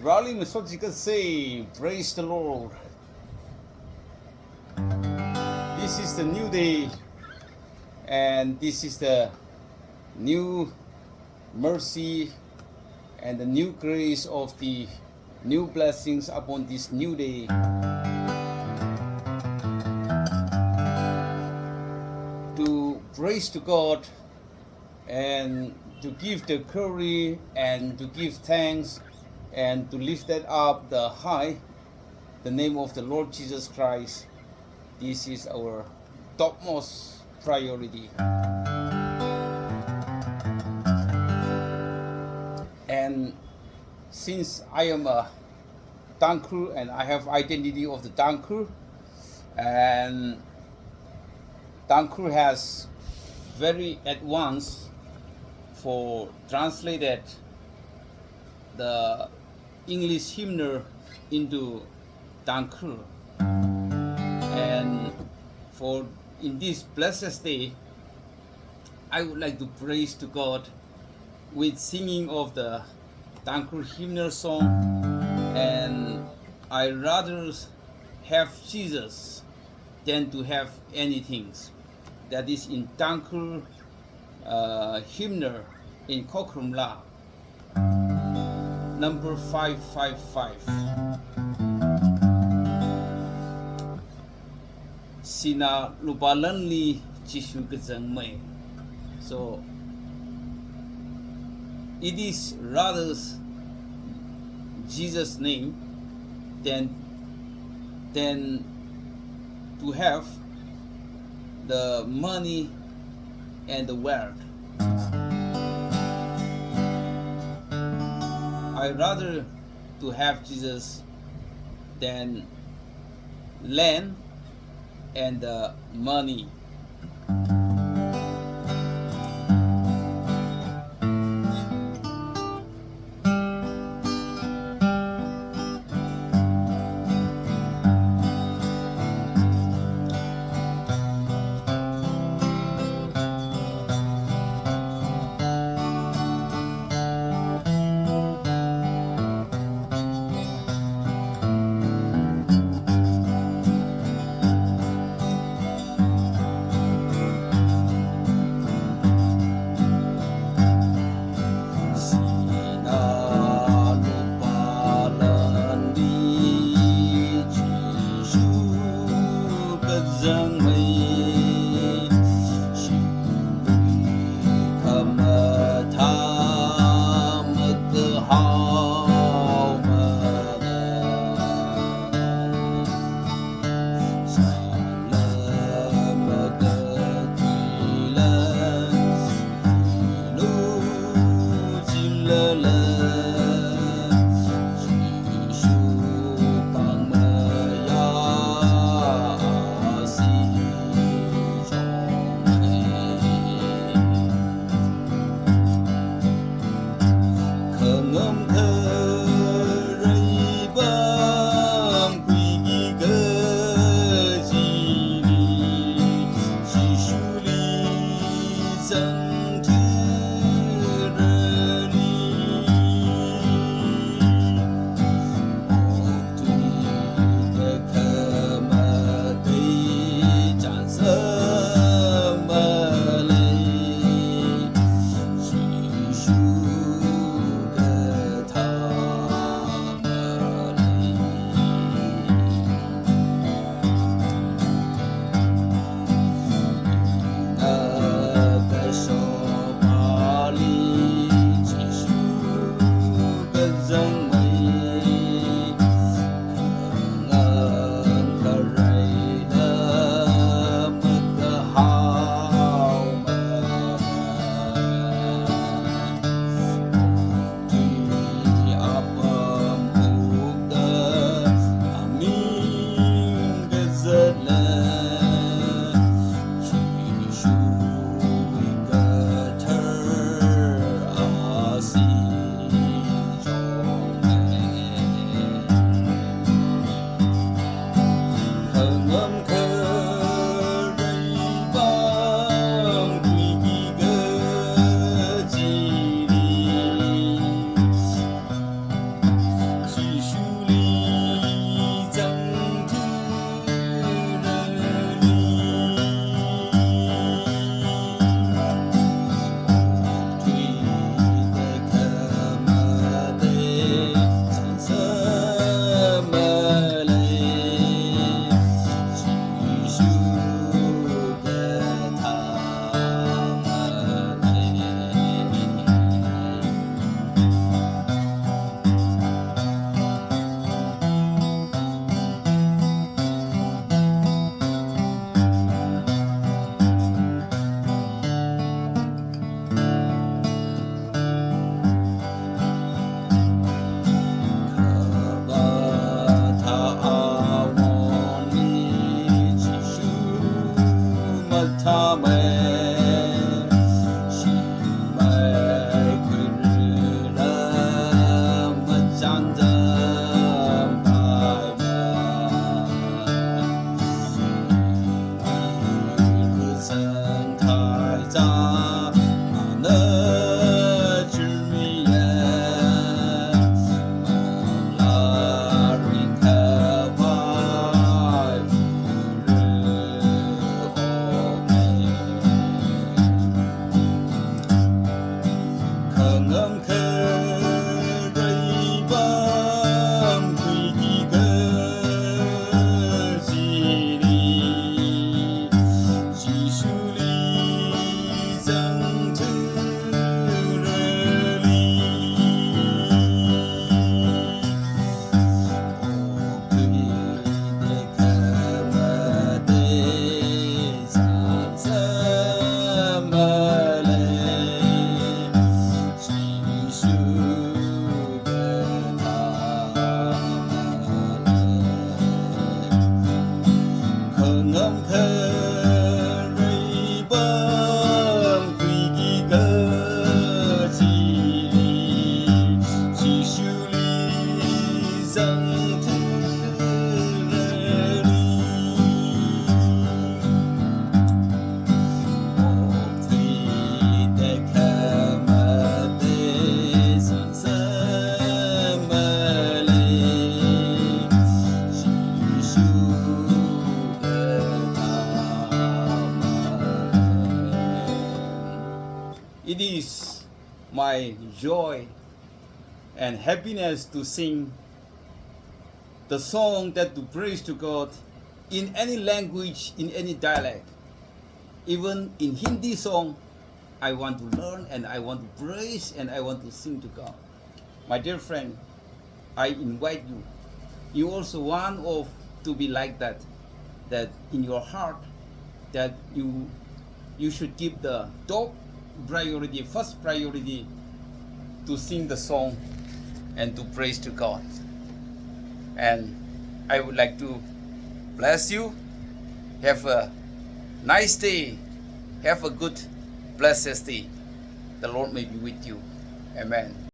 Rolling so you can say, praise the Lord. This is the new day, and this is the new mercy and the new grace of the new blessings upon this new day. To praise to God and to give the glory and to give thanks and to lift that up the high, the name of the Lord Jesus Christ. This is our topmost priority. And since I am a Tangkhul and I have identity of the Tangkhul, and Tangkhul has very advanced for translated the English hymnal into Tangkhul. And for in this blessed day, I would like to praise to God with singing of the Tangkhul Hymnal song, and I rather have Jesus than to have anything. That is in Tangkhul Hymnal in khokharum number 555. Sina lupalanli Jishu Gazangmei. So it is rather Jesus' name than to have the money and the wealth. I rather to have Jesus than land and the money. So It is my joy and happiness to sing the song that to praise to God in any language, in any dialect. Even in Hindi song, I want to learn and I want to praise and I want to sing to God. My dear friend, I invite you. You also want to be like that in your heart, that you should give the top priority, first priority, to sing the song and to praise to God. And I would like to bless you. Have a nice day. Have a good, blessed day. The Lord may be with you. Amen.